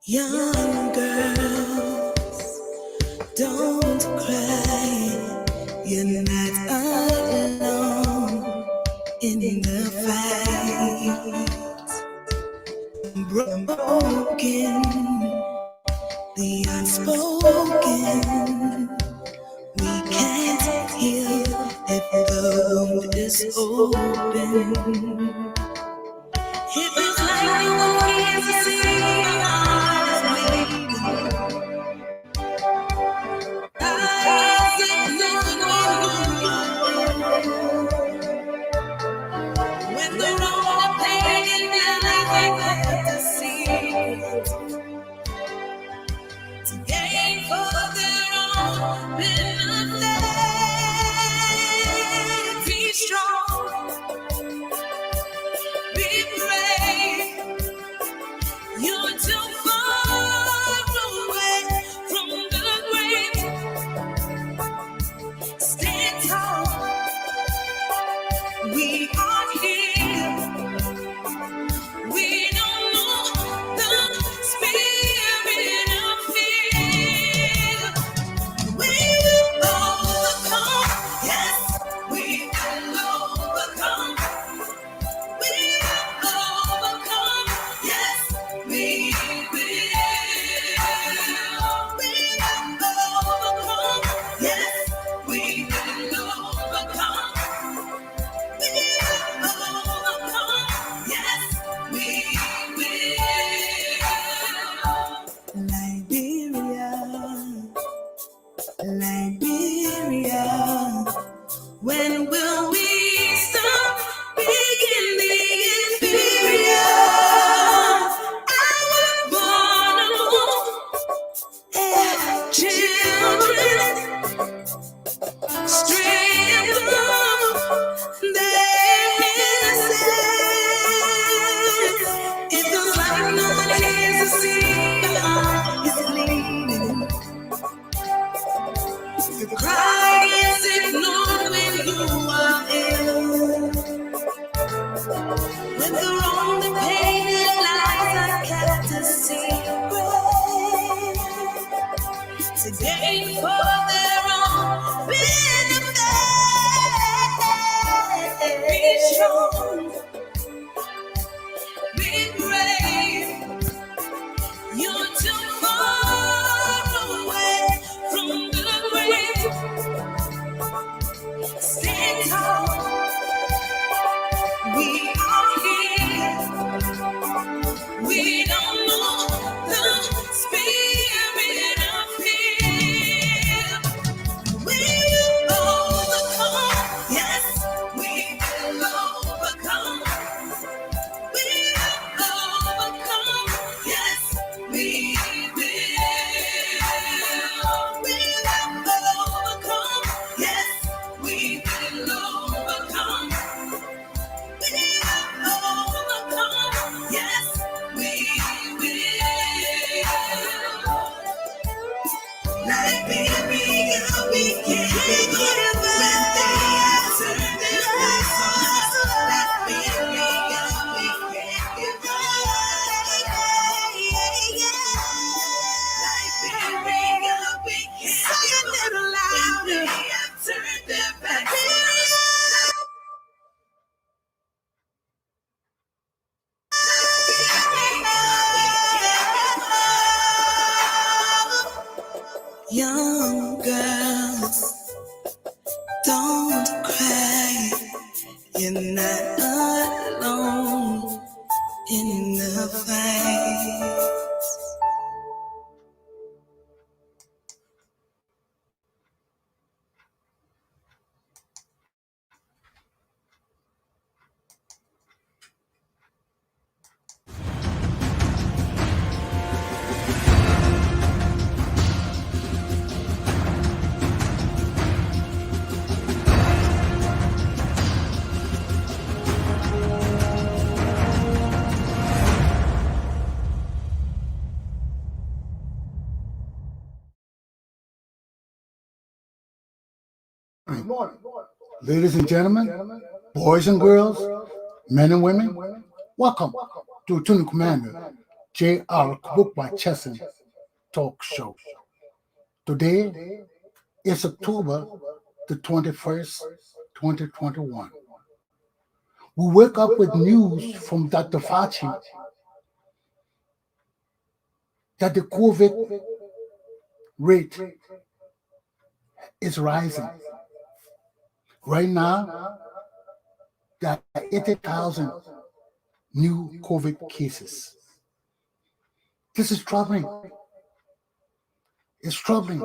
Young girls, don't cry. You're not alone in the fight. Broken, the unspoken. We can't heal if the wound is open. It feels like no one can see our heart is bleeding. Eyes ignored when the road of pain in their life they have to see to gain for their own benefit. Be strong, be brave. You're too far away from the grave. Stand tall. We are here. We don't know the spirit of fear. We will overcome. Yes, we will overcome. We will overcome. Yes, we will. We will overcome. Yes, we will overcome. We will overcome. Yes, we will. Liberia, when will we stop being the inferior? Our vulnerable children, straying from their innocence. It feels like no one cares to see your heart is bleeding. The cry is ignored when you are ill. When the wrong, the pain and lies are kept to secret to gain for their own benefit. Be strong, be brave. You're too far away from the grave. Stand tall. We are here. We don't know the spirit of fear. We will overcome. Yes, we will overcome. We will overcome. Yes, we will. We will overcome. Yes, we will overcome. We will overcome. Yes, we will. Liberia, we can't give up when they have turned their backs on us. Liberia, we can't give up. Liberia, we can't give up when they have turned their backs on us. Young girls, don't cry. You're not alone in the fight. Ladies and gentlemen, boys and girls, men and women, welcome to Commander Galpohkpa Chesson Talk Show. Today is October the 21st, 2021. We wake up with news from Dr. Fauci that the COVID rate is rising. Right now, there are 80,000 new COVID cases. This is troubling. It's troubling,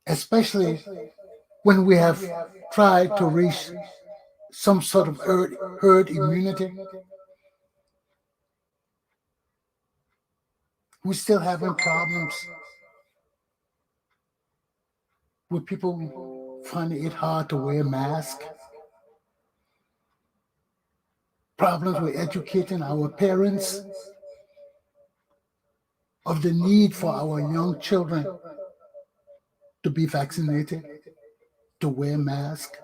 especially when we have tried to reach some sort of herd immunity. We're still having problems with people finding it hard to wear masks. Problems with educating our parents of the need for our young children to be vaccinated, to wear masks.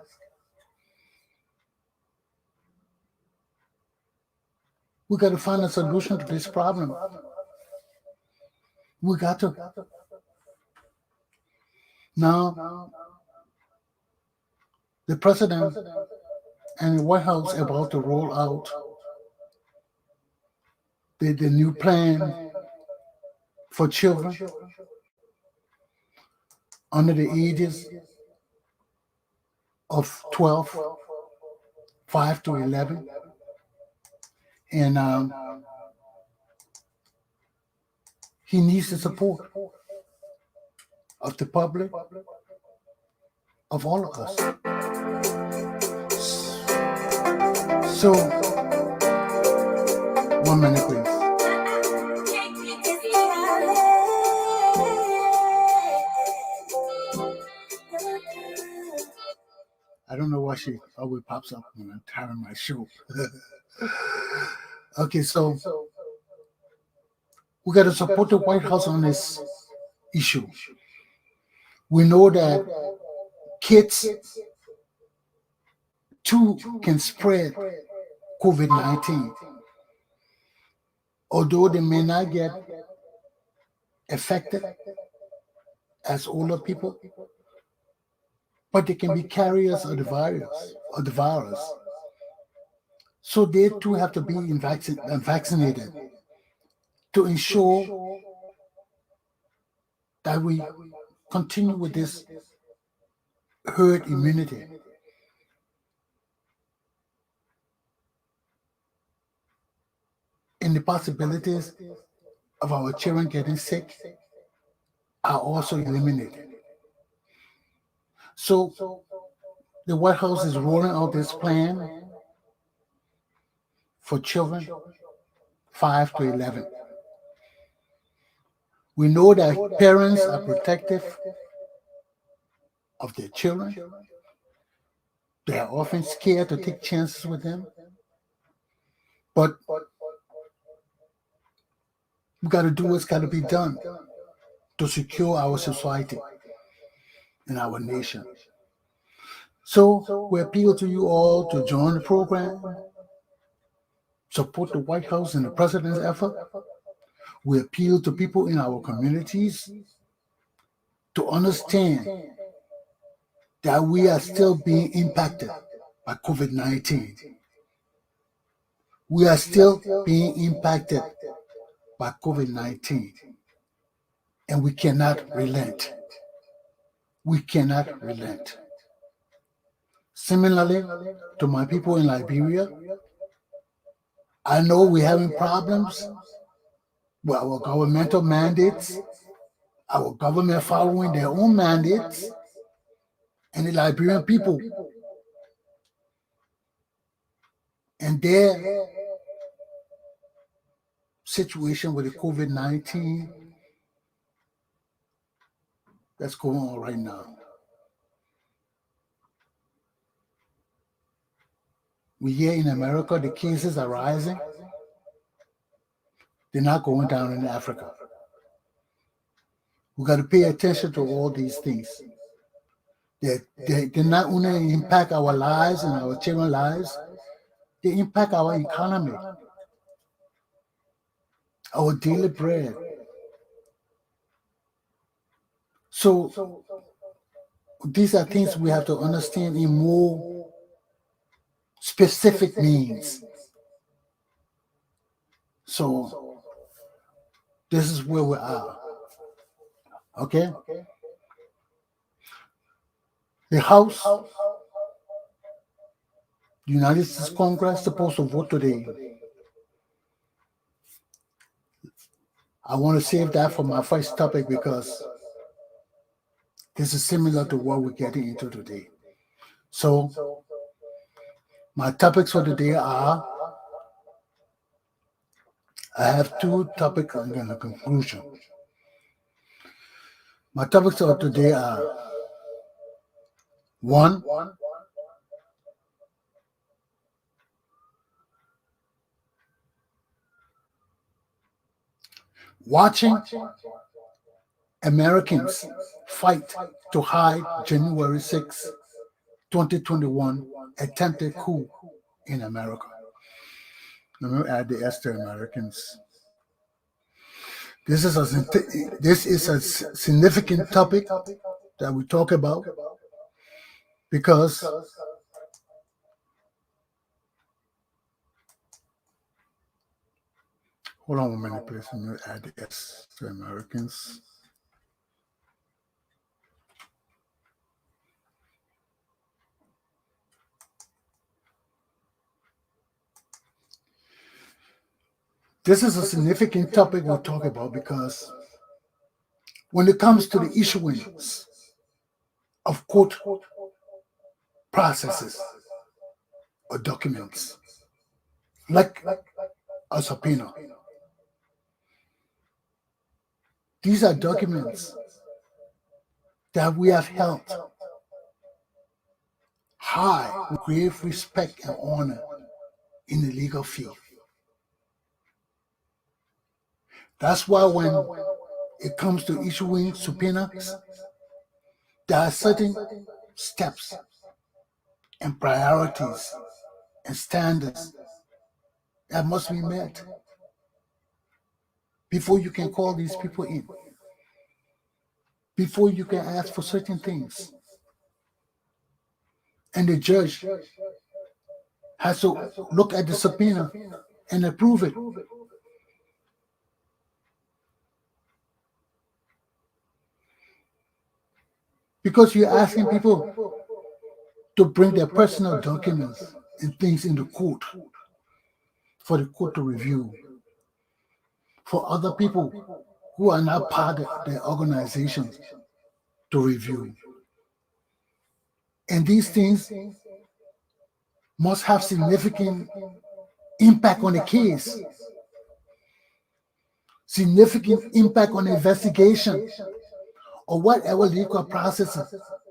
We got to find a solution to this problem. We got to. Now, the president and the White House are about to roll out the new plan for children under the ages of 12, 5 to 11. And he needs the support of the public, of all of us. So, 1 minute, please. I don't know why she always pops up when I'm tying my shoe. Okay, so we got to support the White House on this issue. We know that kids too can spread COVID-19. Although they may not get affected as older people, but they can be carriers of the virus. So they too have to be vaccinated to ensure that we continue with this herd immunity. And the possibilities of our children getting sick are also eliminated. So the White House is rolling out this plan for children 5 to 11. We know that parents are protective of their children. They are often scared to take chances with them. But we got to do what's got to be done to secure our society and our nation. So we appeal to you all to join the program, support the White House and the president's effort. We appeal to people in our communities to understand that we are still being impacted by COVID-19. We are still being impacted by COVID-19, and we cannot relent. We cannot relent. Similarly to my people in Liberia, I know we're having problems with our governmental mandates, our government following their own mandates, and the Liberian people and their situation with the COVID-19 that's going on right now. We hear in America the cases are rising. They're not going down in Africa. We got to pay attention to all these things. They not only impact our lives and our children's lives, they impact our economy. our daily bread. So these are things we have to understand in more specific means. So this is where we are. Okay? The House, United States Congress, supposed to vote today. I want to save that for my first topic because this is similar to what we're getting into today. So my topics for today are, I have two topics and a conclusion. My topics for today are, one, watching Americans fight to hide January 6, 2021 attempted coup in America. Let me add the S to Americans. This is a significant topic that we talk about because hold on 1 minute, please. Let me add the S to Americans. This is a significant topic we'll talk about because when it comes to the issuance of court processes or documents, like a subpoena, these are documents that we have held high with grave respect and honor in the legal field. That's why when it comes to issuing subpoenas, there are certain steps and priorities and standards that must be met before you can call these people in, before you can ask for certain things. And the judge has to look at the subpoena and approve it. Because you're asking people to bring their personal documents and things into court for the court to review, for other people who are not part of their organizations to review. And these things must have significant impact on the case, significant impact on the investigation, or whatever legal process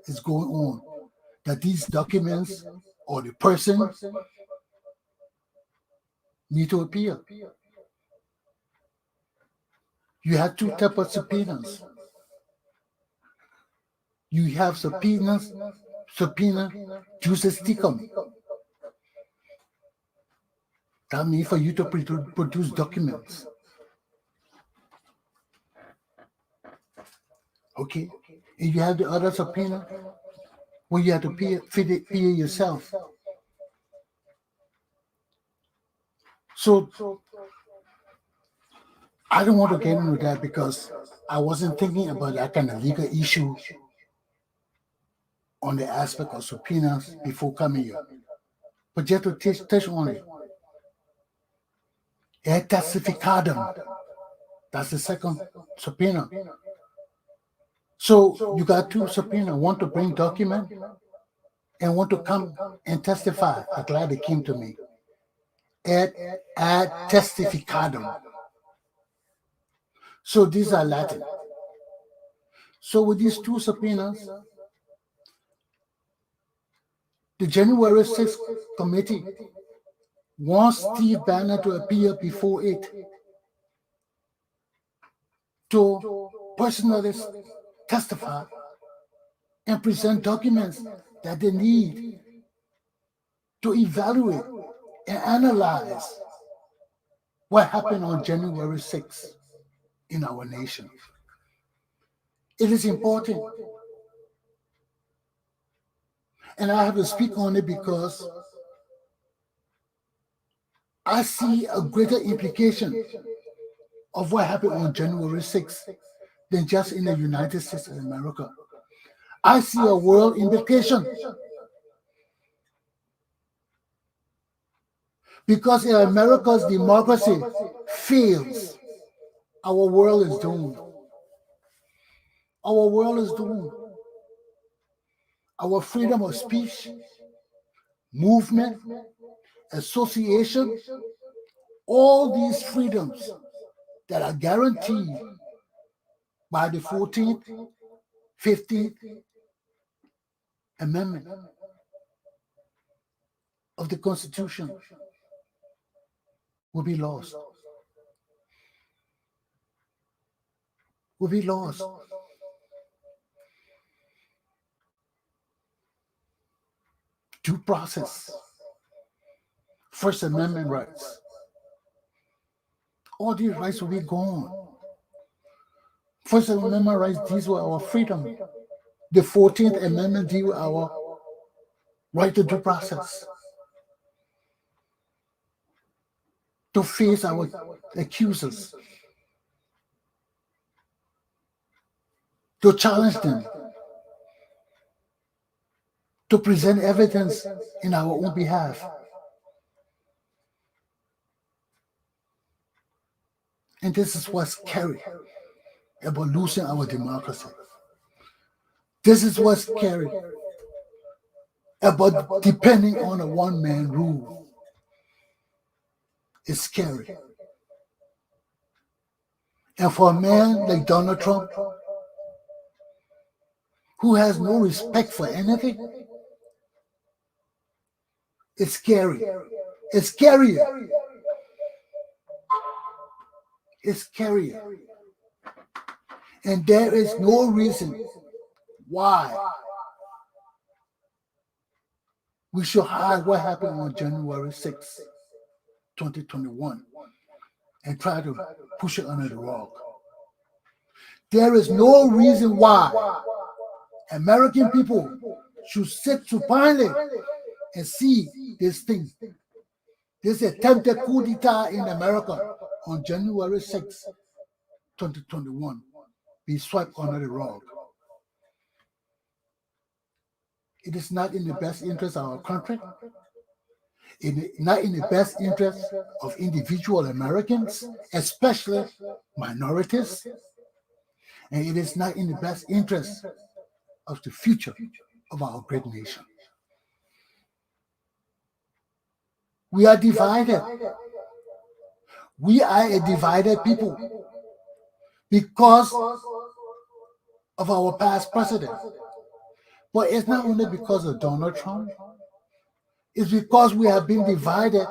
is going on, that these documents or the person need to appear. You have two types of subpoenas. You have subpoena juris tecum. That means for you to produce documents. Okay? And you have the other subpoena where you have to pay yourself. So I don't want to get into that because I wasn't thinking about that kind of legal issue on the aspect of subpoenas before coming here. But just to touch on it. Et testificadum. That's the second subpoena. So you got two subpoenas, one to bring document and one to come and testify. I'm glad they came to me. Et ad testificadum. So these are Latin. So with these two subpoenas, the January 6th committee wants Steve Bannon to appear before it to personally testify and present documents that they need to evaluate and analyze what happened on January 6th in our nation. It is important. And I have to speak on it because I see a greater implication of what happened on January 6th than just in the United States of America. I see a world implication. Because if America's democracy fails, our world is doomed. Our world is doomed. Our freedom of speech, movement, association, all these freedoms that are guaranteed by the 14th, 15th Amendment of the Constitution will be lost. Will be lost. Due process, First Amendment rights, all these rights will be gone. First Amendment rights, these were our freedom. The 14th Amendment deal with our right to due process, to face our accusers, to challenge them, to present evidence in our own behalf. And this is what's scary about losing our democracy. This is what's scary about depending on a one-man rule. It's scary. And for a man like Donald Trump, who has no respect for anything, it's scary. It's scarier. It's scarier. And there is no reason why we should hide what happened on January 6th, 2021, and try to push it under the rug. There is no reason why American people should sit supinely and see this thing, this attempted coup d'etat in America on January 6th, 2021, be swept under the rug. It is not in the best interest of our country. It is not in the best interest of individual Americans, especially minorities. And it is not in the best interest of the future of our great nation. We are divided. We are a divided people because of our past president. But it's not only because of Donald Trump. It's because we have been divided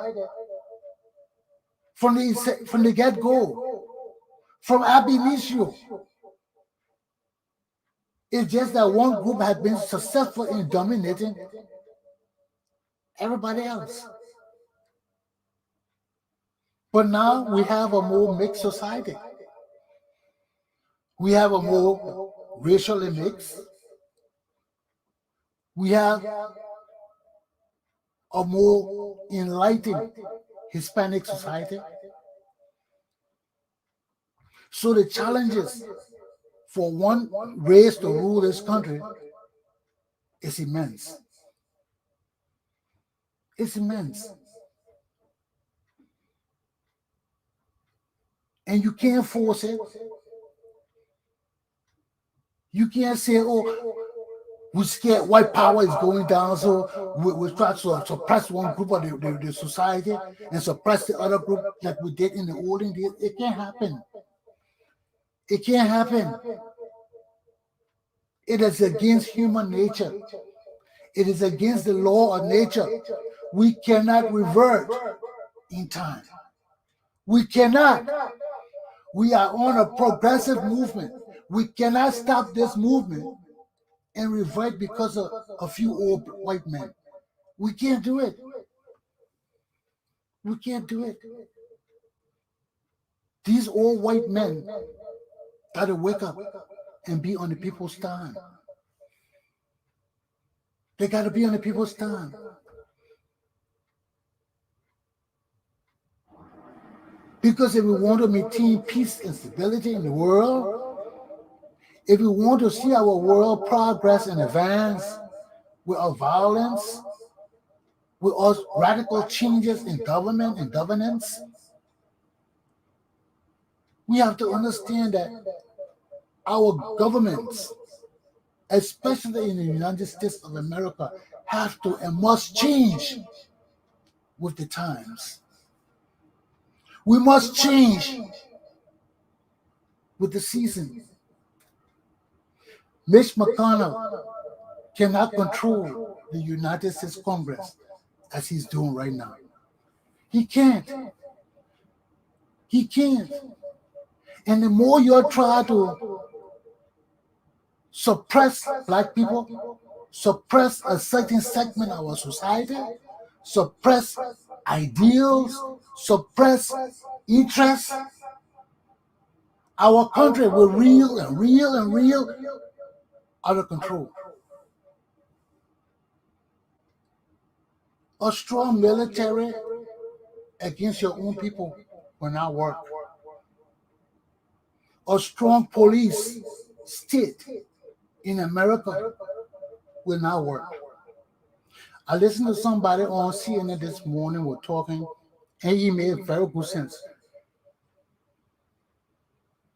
from the get-go, from ab initio. It's just that one group has been successful in dominating everybody else. But now we have a more mixed society. We have a more racially mixed. We have a more enlightened Hispanic society. So the challenges for one race to rule this country is immense. It's immense. And you can't force it. You can't say, oh, we're scared white power is going down, so we try to suppress one group of the society and suppress the other group like we did in the olden days. It can't happen. It can't happen. It is against human nature. It is against the law of nature. We cannot revert in time. We cannot. We are on a progressive movement. We cannot stop this movement and revert because of a few old white men. We can't do it. We can't do it. These old white men got to wake up and be on the people's time. They got to be on the people's time. Because if we want to maintain peace and stability in the world, if we want to see our world progress and advance without violence, without radical changes in government and governance, we have to understand that our governments, especially in the United States of America, have to and must change with the times. We must change with the season. Mitch McConnell cannot control the United States Congress as he's doing right now. He can't. He can't. And the more you try to suppress black people, suppress a certain segment of our society, suppress ideals, suppress interests, our country will reel and reel and reel out of control. A strong military against your own people will not work. A strong police state in America will not work. I listened to somebody on CNN this morning was talking, and he made very good sense.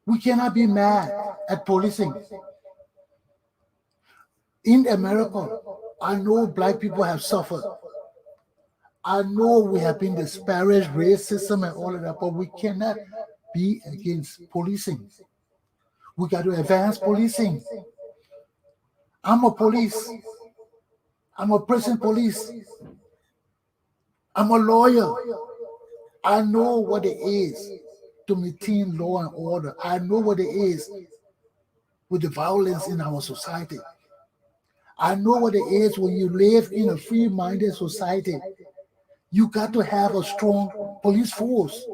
We cannot be mad at policing. In America, I know black people have suffered. I know we have been disparaged, racism and all of that, but we cannot be against policing. We got to advance policing. I'm a police. I'm a prison police. I'm a lawyer. I know what it is to maintain law and order. I know what it is with the violence in our society. I know what it is when you live in a free-minded society. You got to have a strong police force.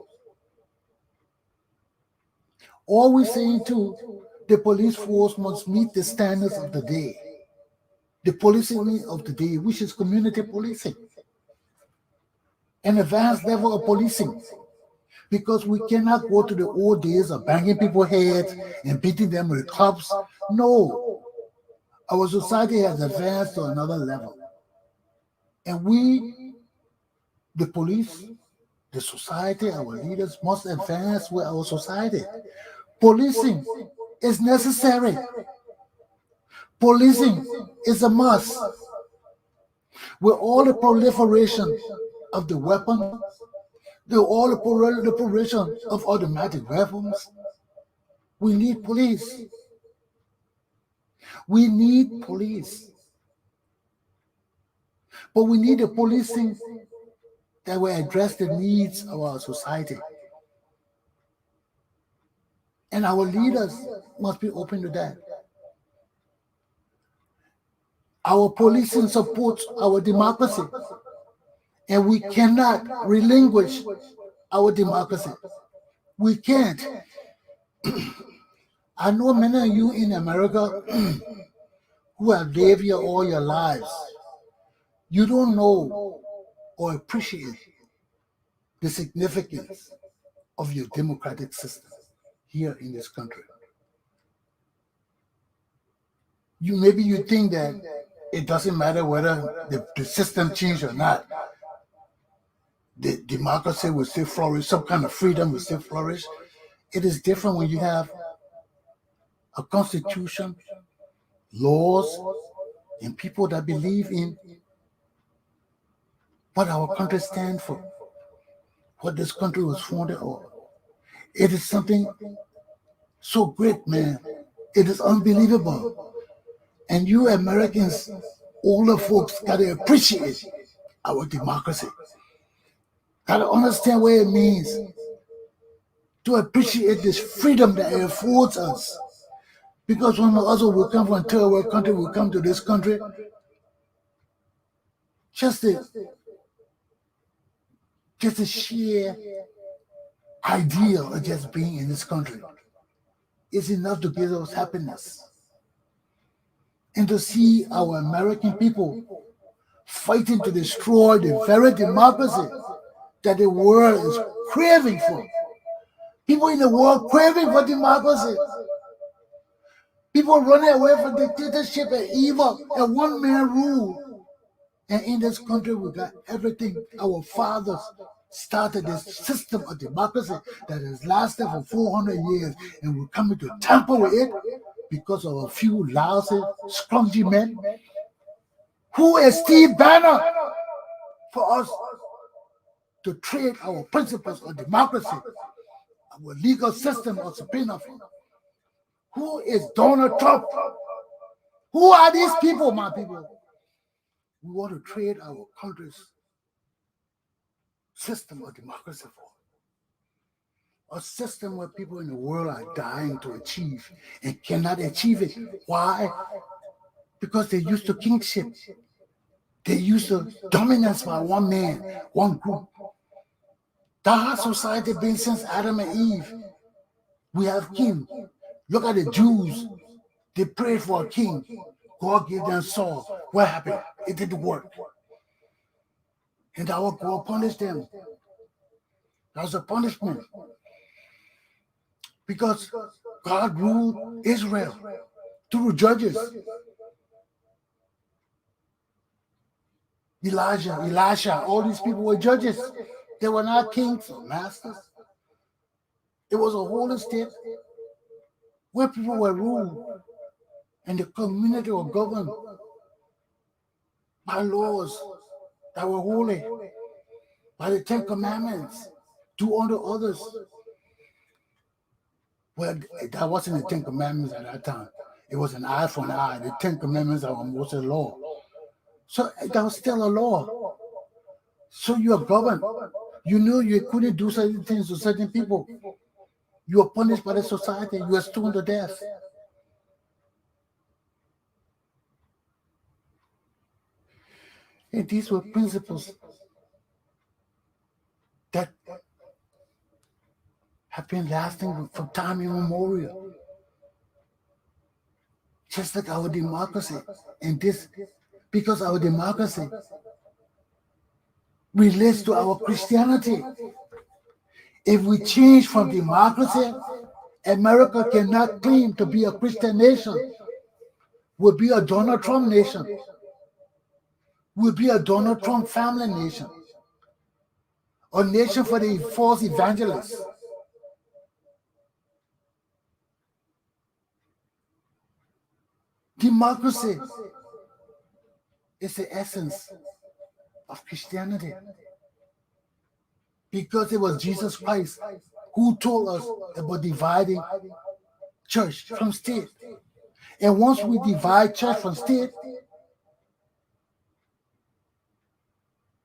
Always saying too, the police force must meet the standards of the day. The policing of the day, which is community policing. An advanced level of policing. Because we cannot go to the old days of banging people's heads and beating them with clubs. No. Our society has advanced to another level. And we, the police, the society, our leaders must advance with our society. Policing is necessary. Policing is a must. With all the proliferation of the weapon, all the proliferation of automatic weapons, we need police. We need police. But we need a policing that will address the needs of our society. And our leaders must be open to that. Our policing supports our democracy, and we cannot relinquish our democracy. We can't. I know many of you in America who have lived here all your lives. You don't know or appreciate the significance of your democratic system here in this country. Maybe you think that it doesn't matter whether the system changed or not. The democracy will still flourish, some kind of freedom will still flourish. It is different when you have a constitution, laws, and people that believe in what our country stands for, what this country was founded on. It is something so great, man. It is unbelievable. And you Americans, older folks, got to appreciate our democracy. Got to understand what it means to appreciate this freedom that it affords us. Because when others will come from a third world country, will come to this country, just to share ideal of just being in this country is enough to give us happiness. And to see our American people fighting to destroy the very democracy that the world is craving for. People in the world craving for democracy. People running away from dictatorship and evil and one-man rule. And in this country, we got everything. Our fathers started this system of democracy that has lasted for 400 years, and we're coming to tamper with it because of a few lousy, scrunchy men. Who is Steve Bannon for us to trade our principles of democracy, our legal system of subpoena? Who is Donald Trump? Who are these people, my people? We want to trade our country's system of democracy for a system where people in the world are dying to achieve and cannot achieve it. Why? Because they're used to kingship. They're used to dominance by one man, one group. That has society been since Adam and Eve. We have king. Look at the Jews. They prayed for a king. God gave them Saul. What happened? It didn't work. And our God punished them. That was a punishment. Because God ruled Israel through judges. Elijah, Elisha, all these people were judges. They were not kings or masters. It was a holy state where people were ruled and the community were governed by laws that were holy, by the 10 Commandments. Do unto others. Well, that wasn't the 10 Commandments at that time. It was an eye for an eye. The 10 Commandments are almost a law. So that was still a law. So you are governed. You knew you couldn't do certain things to certain people. You were punished by the society. You were stoned to death. And these were principles that have been lasting from time immemorial. Just like our democracy. And this, because our democracy relates to our Christianity. If we change from democracy, America cannot claim to be a Christian nation. We'll be a Donald Trump nation. We'll be a Donald Trump family nation. A nation for the false evangelists. Democracy is the essence of Christianity. Because it was Jesus Christ who told us about dividing church from state. And once we divide church from state,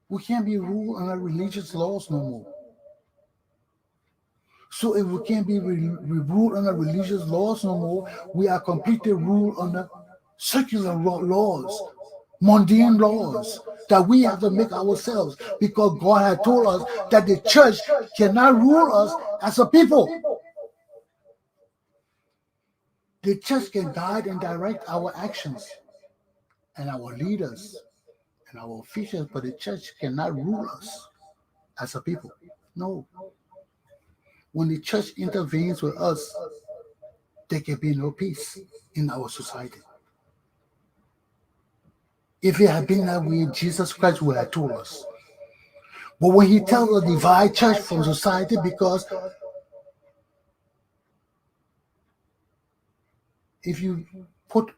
we can't be ruled under religious laws no more. So if we can't be ruled under religious laws no more, we are completely ruled under secular laws, mundane laws that we have to make ourselves, because God had told us that the church cannot rule us as a people. The church can guide and direct our actions and our leaders and our officials, but the church cannot rule us as a people. No. When the church intervenes with us, there can be no peace in our society. If it had been that way, Jesus Christ would have told us. But when he tells us to divide church from society, because if you put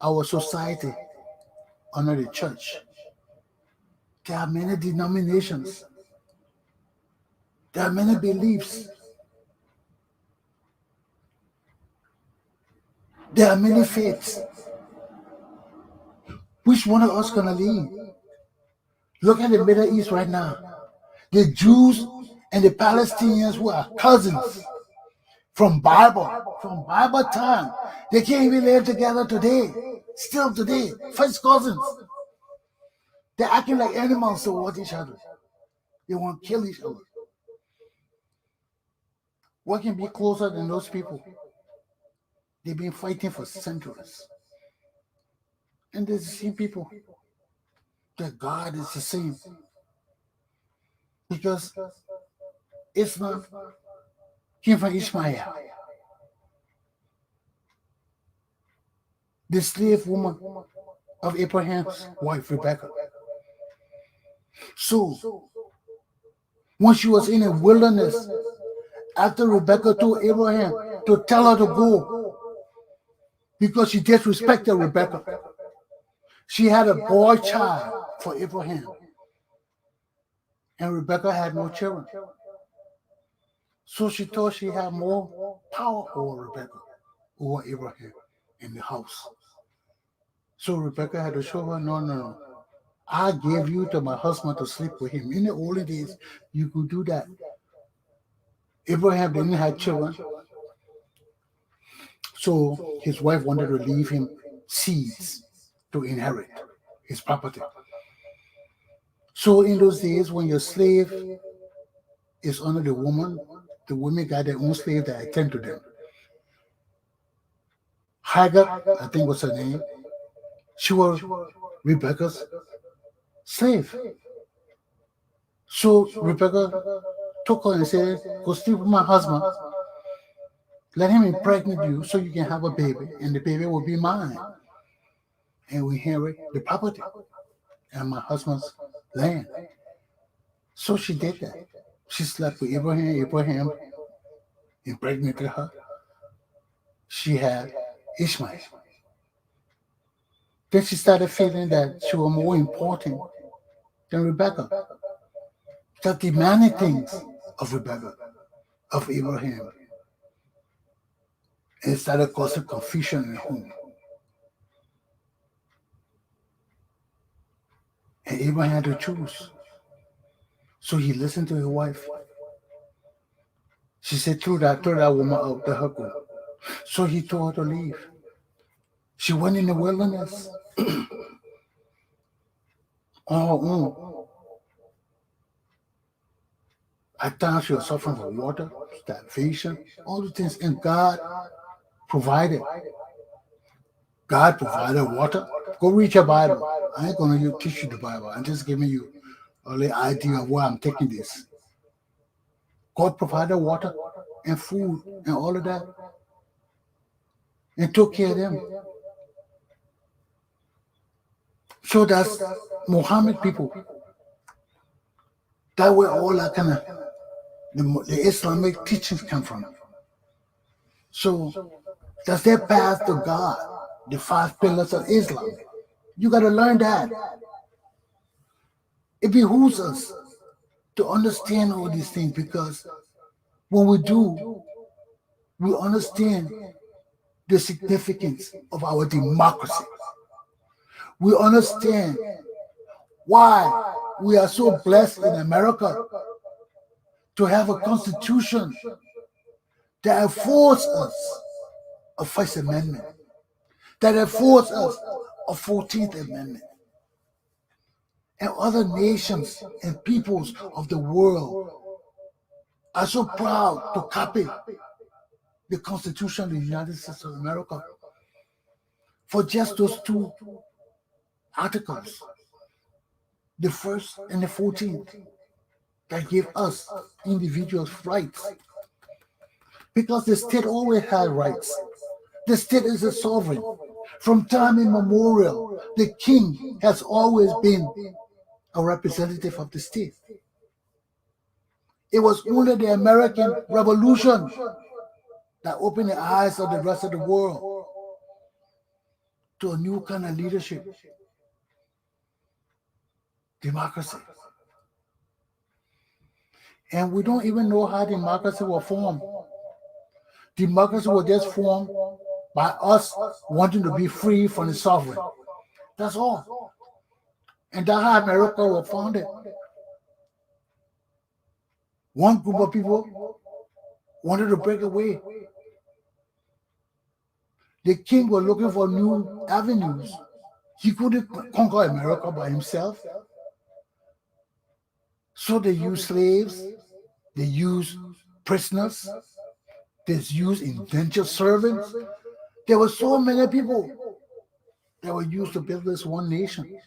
our society under the church, there are many denominations. There are many beliefs. There are many faiths. Which one of us gonna lead? Look at the Middle East right now. The Jews and the Palestinians who are cousins from Bible time. They can't even live together today. Still today. First cousins. They're acting like animals towards each other. They want to kill each other. What can be closer than those people? They've been fighting for centuries. And there's the same people. That God is the same. Because Islam came from Ishmael, the slave woman of Abraham's wife, Rebecca. So, when she was in a wilderness, after Rebecca told Abraham to tell her to go, because she disrespected Rebecca, she had a boy child for Abraham. And Rebecca had no children. So she thought she had more power over Rebecca, over Abraham in the house. So Rebecca had to show her, no. I gave you to my husband to sleep with him. In the olden days, you could do that. Abraham didn't have children. So his wife wanted to leave him seeds to inherit his property. So in those days, when your slave is under the women got their own slave that attend to them. Hagar, I think was her name, she was Rebecca's slave. So Rebecca took her and said, go sleep with my husband. Let him impregnate you so you can have a baby, and the baby will be mine. And we inherit the property and my husband's land. So she did that. She slept with Abraham. Abraham impregnated her. She had Ishmael. Then she started feeling that she was more important than Rebecca. Started demanding things of Rebecca, of Abraham. And it started causing confusion in the home. And Abraham had to choose. So he listened to his wife. She said, throw that woman out, let her go. So he told her to leave. She went in the wilderness on her own. At times she was suffering from water, starvation, all the things. And God provided. God provided water. Go read your Bible. I ain't going to teach you the Bible. I'm just giving you a little idea of where I'm taking this. God provided water and food and all of that, and took care of them. So that's Muhammad people. That where all that kind of the Islamic teachings come from. So that's their path to God, the 5 pillars of Islam. You got to learn that. It behooves us to understand all these things, because when we do, we understand the significance of our democracy. We understand why we are so blessed in America to have a constitution that affords us a First Amendment, that affords us a 14th Amendment. And other nations and peoples of the world are so proud to copy the Constitution of the United States of America for just those 2 articles, the 1st and the 14th, that give us individuals rights. Because the state always had rights. The state is a sovereign. From time immemorial, the king has always been a representative of the state. It was only the American Revolution that opened the eyes of the rest of the world to a new kind of leadership, democracy. And we don't even know how democracy was formed. Democracy was just formed by us wanting to be free from the sovereign. That's all. And that's how America was founded. One group of people wanted to break away. The king was looking for new avenues. He couldn't conquer America by himself. So they used slaves, they used prisoners, that's used indentured servants. There were so many people that were used to build this one nation.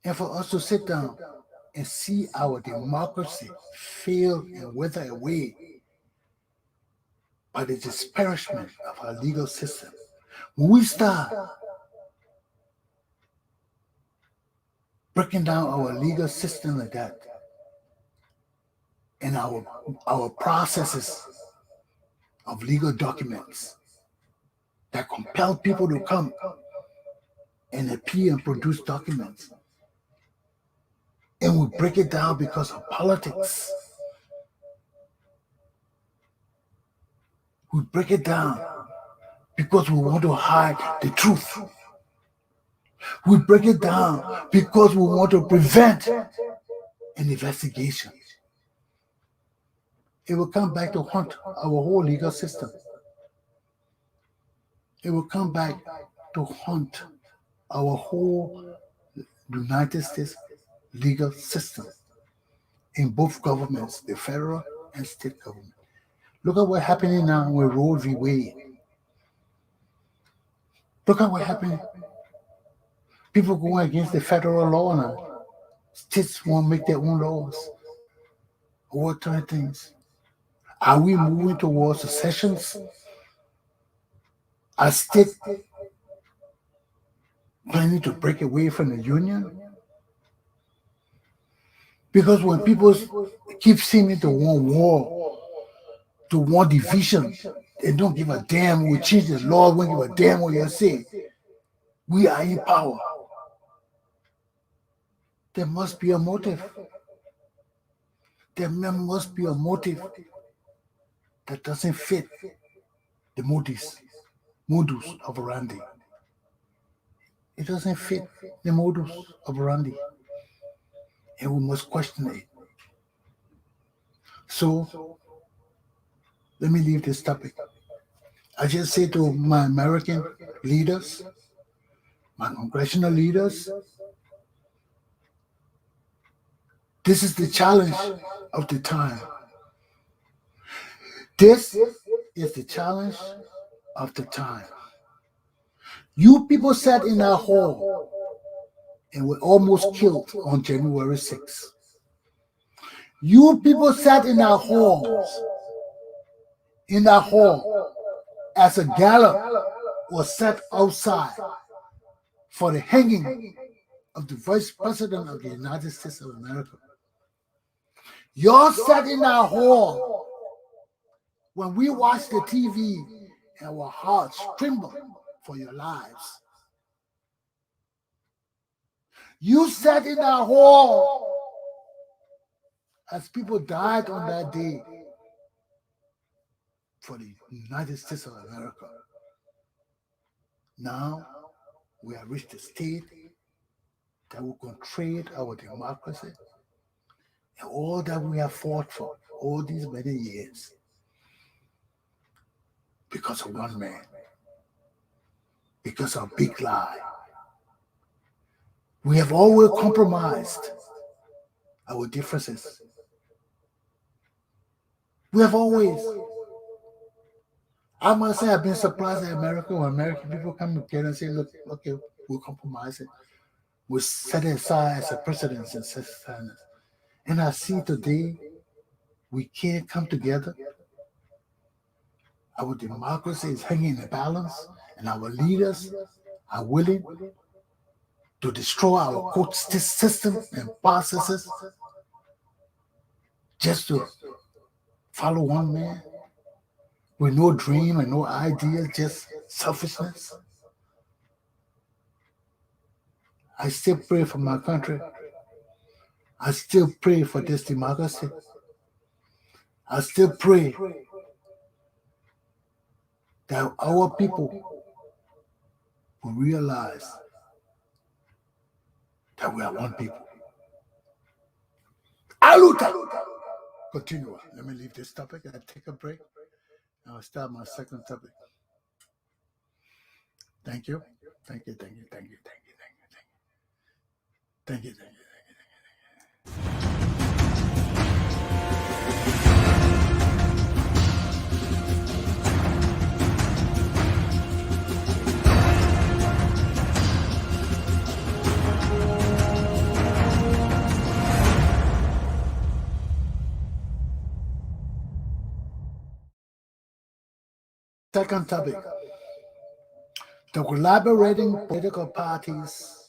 And for us to sit down and see our democracy fail and wither away by the disparagement of our legal system. When we start breaking down our legal system like that, and our processes of legal documents that compel people to come and appear and produce documents, and we break it down because of politics. We break it down because we want to hide the truth. We break it down because we want to prevent an investigation. It will come back to haunt our whole legal system. It will come back to haunt our whole United States legal system in both governments, the federal and state government. Look at what's happening now with Roe v. Wade. Look at what's happening. People going against the federal law now. States want to make their own laws. What kind of things? Are we moving towards secessions? Are states planning to break away from the union? Because when people keep seeming to want war, to want division, they don't give a damn. We change the law, we don't give a damn what you say. We are in power. There must be a motive. There must be a motive that doesn't fit the modus operandi. It doesn't fit the modus operandi. And we must question it. So, let me leave this topic. I just say to my American leaders, my congressional leaders, this is the challenge of the time. This is the challenge of the time. You people sat in our hall and were almost killed on January 6th. You people sat in our halls, as a gala was set outside for the hanging of the Vice President of the United States of America. Y'all sat in our hall when we watched the TV and our hearts trembled for your lives. You sat in our hall as people died on that day for the United States of America. Now we have reached a state that will trade our democracy and all that we have fought for all these many years because of one man, because of a big lie. We have always compromised our differences. We have always. I must say I've been surprised at America when American people come together and say, look, okay, we'll compromise it. We'll set it aside as a precedent and set standards. And I see today we can't come together. Our democracy is hanging in the balance, and our leaders are willing to destroy our court system and processes just to follow one man with no dream and no idea, just selfishness. I still pray for my country. I still pray for this democracy. I still pray that our people will realize that we are one people. Aluta! Continue. Let me leave this topic and take a break. I'll start my second topic. Thank you. Thank you. Thank you. Thank you. Thank you. Thank you. Thank you. Thank you. Thank you. Second topic, the collaborating political parties,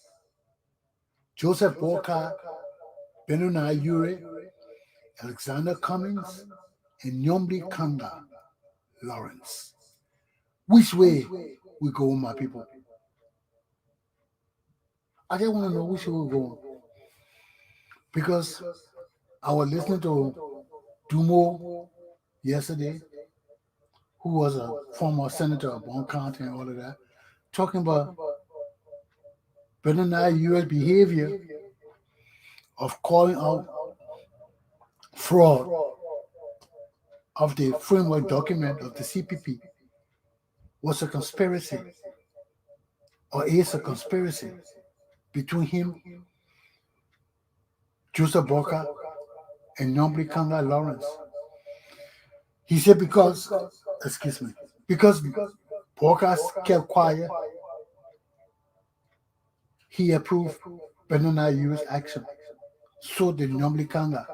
Joseph Boikai, Benoni Urey, Alexander Cummings, and Nyonblee Karnga-Lawrence. Which way we go, my people? I just want to know which way we go. Because I was listening to Dumo yesterday, who was a former senator of Bon County and all of that, talking about Benoni U.S. behavior of calling out fraud of the framework document of the CPP was a conspiracy, or is a conspiracy, between him, Joseph Boikai, and Nyonblee Karnga-Lawrence. He said because Boikai kept quiet, he approved Benoni U.S. action. So did Nyonblee Karnga.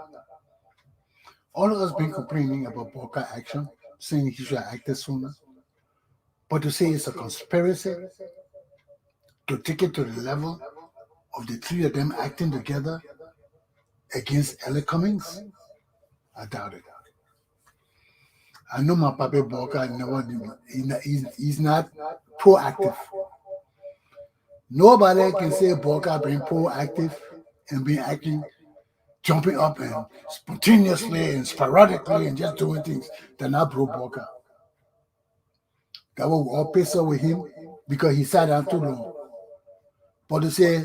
All of us been complaining about Boikai action, saying he should have acted sooner. But to say it's a conspiracy, to take it to the level of the three of them acting together against L.A. Cummings, I doubt it. I know my Papa Boikai never did. He's not proactive. Nobody can say Boikai being proactive and being acting, jumping up and spontaneously and sporadically and just doing things. They're not pro Boikai. That was all pissed off with him because he sat down too long. But to say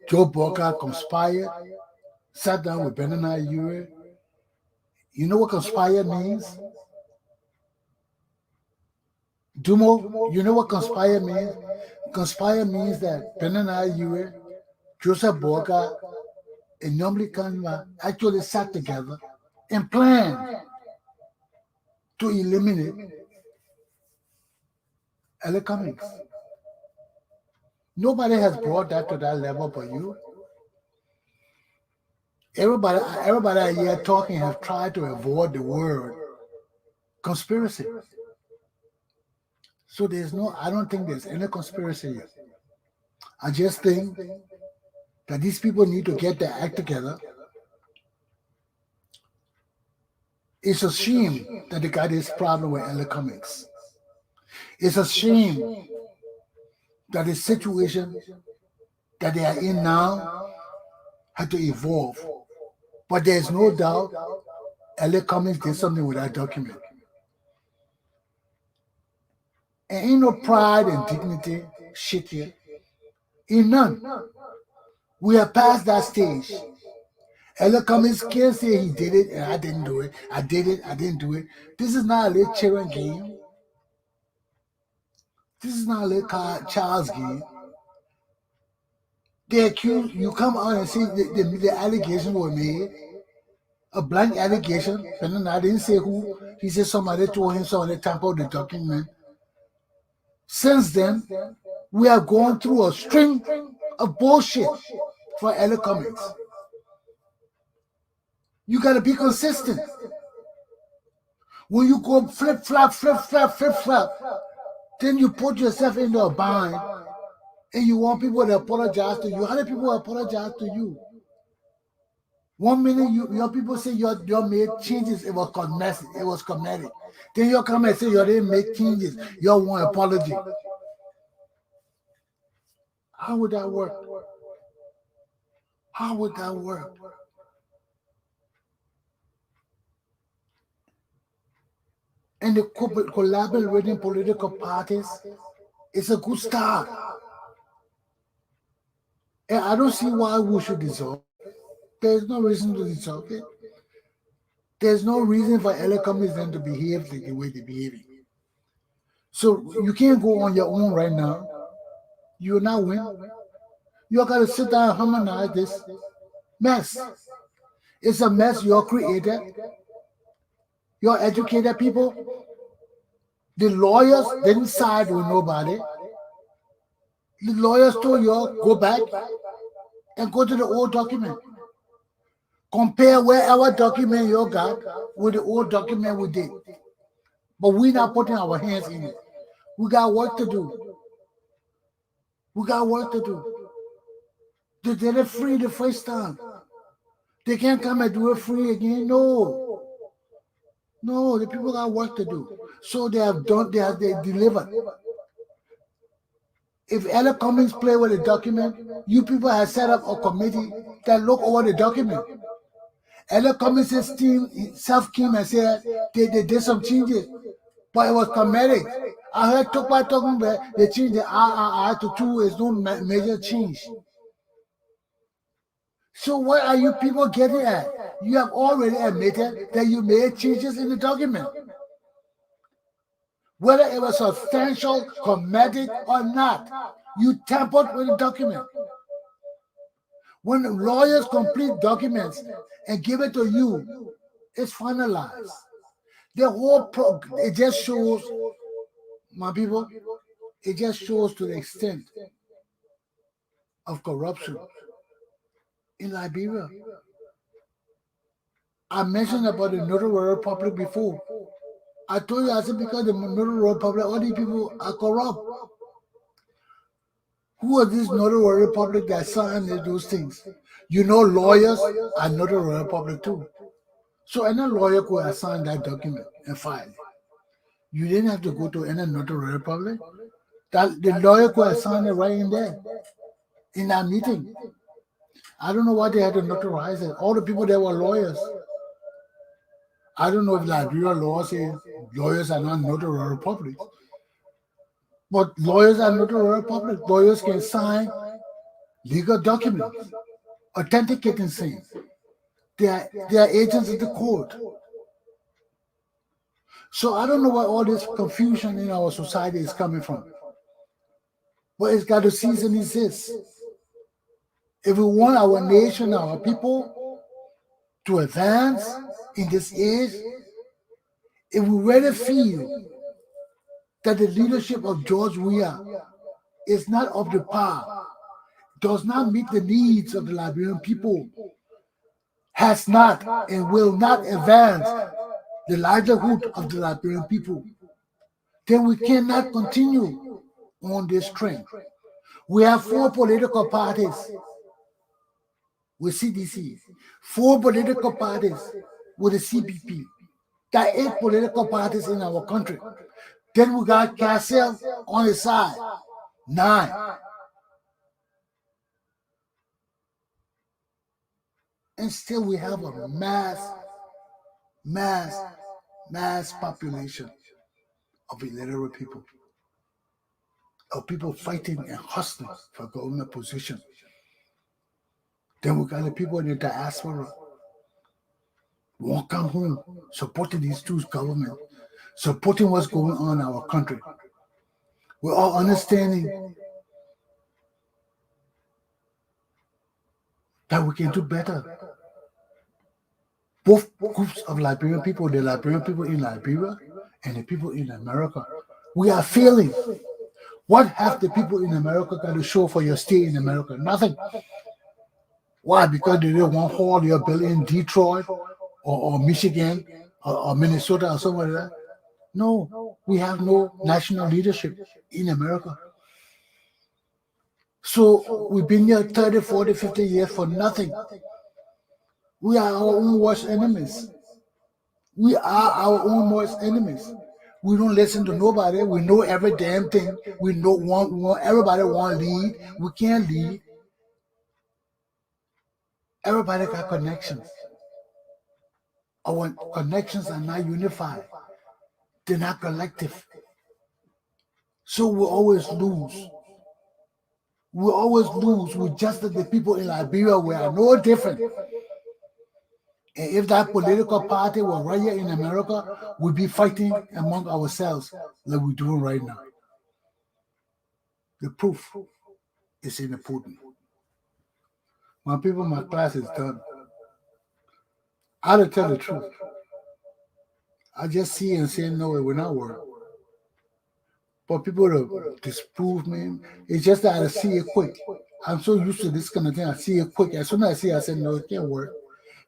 Joe Boikai conspired, sat down with Benoni Urey, you know what conspire means? Dumo, you know what conspire means? Conspire means that Benoni Urey, Joseph Boikai, and Nyonblee Karnga actually sat together and planned to eliminate L.A. Cummings. Nobody has brought that to that level but you. Everybody here talking have tried to avoid the word conspiracy. So I don't think there's any conspiracy here. I just think that these people need to get their act together. It's a shame that they got this problem with L.A. Cummings. It's a shame that the situation that they are in now had to evolve. But there's no doubt L.A. Cummings did something with that document. And ain't no pride and dignity shit here. In none. We are past that stage. L.A. Cummings can't say he did it and I didn't do it. I did it, I didn't do it. This is not a little children game. This is not a little child's game. They accuse you, come out and say the allegation were made. A blank allegation. And I didn't say who. He said somebody told him somebody tampered the document. Since then, we are going through a string of bullshit for L.A. Cummings. You got to be consistent. When you go flip, flop, then you put yourself into a bind and you want people to apologize to you. How do people apologize to you? 1 minute your people say you made changes, it was cosmetic. Then you come and say you didn't make changes, you want apology. How would that work? How would that work? And the collaborating political parties is a good start. And I don't see why we should dissolve. There's no reason to dissolve it. There's no reason for L.A. Cummings then to behave the way they're behaving. So you can't go on your own right now. You're not win. You got to sit down and harmonize this mess. It's a mess you created. Your educated people, the lawyers didn't side with nobody. The lawyers told you go back and go to the old document. Compare wherever document you got with the old document we did. But we're not putting our hands in it. We got work to do. We got work to do. They did it free the first time. They can't come and do it free again. No. No, the people got work to do. So they have done, they delivered. If Ella Cummings play with the document, you people have set up a committee that look over the document. Ella Cummings' team self came and said they did some changes, but it was cosmetic. I heard Tukpa talking about they changed the RRR to 2 is no major change. So what are you people getting at? You have already admitted that you made changes in the document. Whether it was substantial, cosmetic, or not, you tampered with the document. When lawyers complete documents and give it to you, it's finalized. The whole it just shows, my people, it just shows to the extent of corruption in Liberia. I mentioned about the Notary Republic before. I told you, I said, because the Notary Republic, all these people are corrupt. Who are these Notary Republic that signed those things? You know, lawyers are Notary Republic too. So any lawyer could have signed that document and filed it. You didn't have to go to any Notary Republic. That the lawyer could have signed it right in there, in that meeting. I don't know why they had to notarize it. All the people there were lawyers. I don't know if Liberia law says lawyers are not Notary Republic. But lawyers are Notary Republic. Lawyers can sign legal documents, authenticating things. They are agents of the court. So I don't know where all this confusion in our society is coming from. But it's got to cease and desist. If we want our nation, our people to advance in this age, if we really feel that the leadership of George Weah is not up to par, does not meet the needs of the Liberian people, has not and will not advance the livelihood of the Liberian people, then we cannot continue on this trend. We have 4 political parties with CDC, 4 political parties with the CPP. There are 8 political parties in our country. Then we got Cassell on the side, 9. And still we have a mass population of illiterate people, of people fighting and hustling for government position. Then we got the people in the diaspora won't come home supporting these 2 governments, supporting what's going on in our country. We're all understanding that we can do better. Both groups of Liberian people, the Liberian people in Liberia and the people in America, we are failing. What have the people in America got to show for your stay in America? Nothing. Why? Because they didn't want to haul your bill in Detroit or Michigan or Minnesota or somewhere like that. No, we have no national leadership in America. So we've been here 30, 40, 50 years for nothing. We are our own worst enemies. We are our own worst enemies. We don't listen to nobody. We know every damn thing. We know everybody want to lead. We can't lead. Everybody got connections. Our connections are not unified. They're not collective. So we always lose. We always lose. We just like the people in Liberia, we are no different. And if that political party were right here in America, we'd be fighting among ourselves like we're doing right now. The proof is in the pudding. My people, my class is done. I'll tell the truth. I just see and say, no, it will not work. But people to disprove me, it's just that I see it quick. I'm so used to this kind of thing. I see it quick. As soon as I see it, I said, no, it can't work.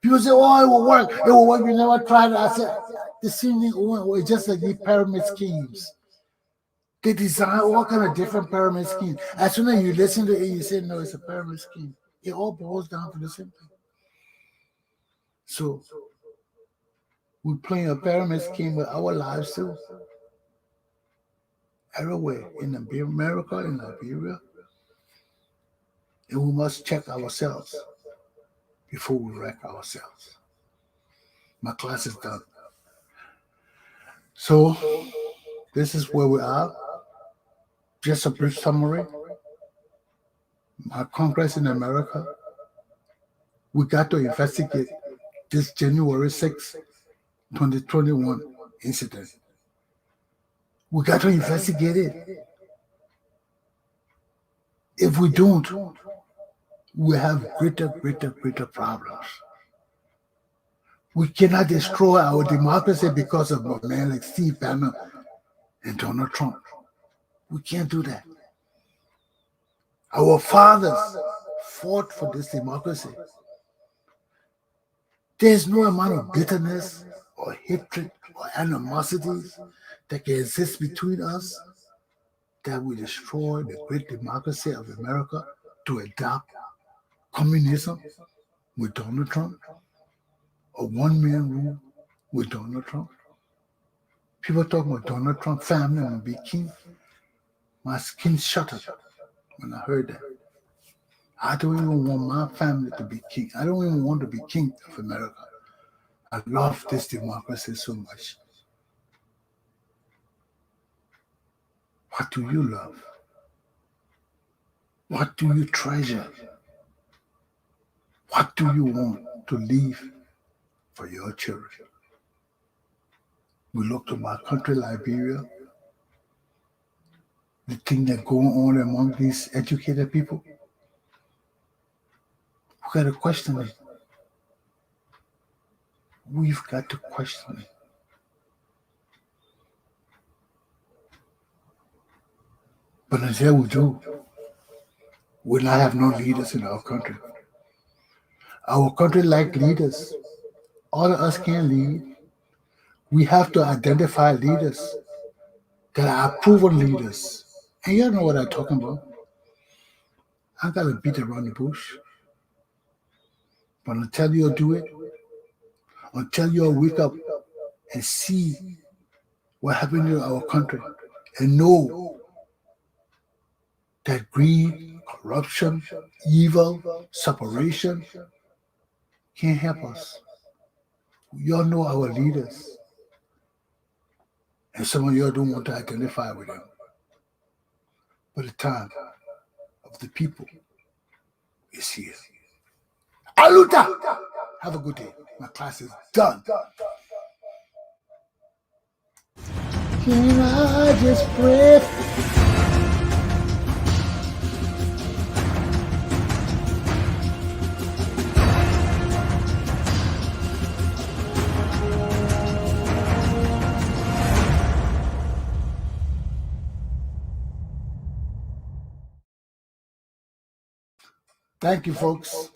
People say, oh, it will work. It will work. You never tried it. I said, the same thing, it's just like these pyramid schemes. They design all kind of different pyramid schemes. As soon as you listen to it, you say, no, it's a pyramid scheme. It all boils down to the same thing. So we're playing a pyramid scheme with our lives too. Everywhere in America, in Liberia. And we must check ourselves before we wreck ourselves. My class is done. So this is where we are. Just a brief summary. My Congress in America, we got to investigate this January 6, 2021 incident. We got to investigate it. If we don't, we have greater problems. We cannot destroy our democracy because of a man like Steve Bannon and Donald Trump. We can't do that. Our fathers fought for this democracy. There's no amount of bitterness or hatred or animosities that can exist between us that will destroy the great democracy of America to adopt communism with Donald Trump, or one-man rule with Donald Trump. People talking about Donald Trump family and be king. My skin shuddered when I heard that. I don't even want my family to be king. I don't even want to be king of America. I love this democracy so much. What do you love? What do you treasure? What do you want to leave for your children? We look to my country, Liberia, the thing that's going on among these educated people. We got to question it. We've got to question it. But until we do, we'll not have no leaders in our country. Our country like leaders. All of us can lead. We have to identify leaders that are proven leaders. And you know what I'm talking about. I got to beat around the bush. But until you do it, until you wake up and see what happened in our country and know that greed, corruption, evil, separation can't help us. We all know our leaders. And some of you don't want to identify with them. But the time of the people is here. Aluta! Have a good day. My class is done. Can I just pray? Thank you, folks.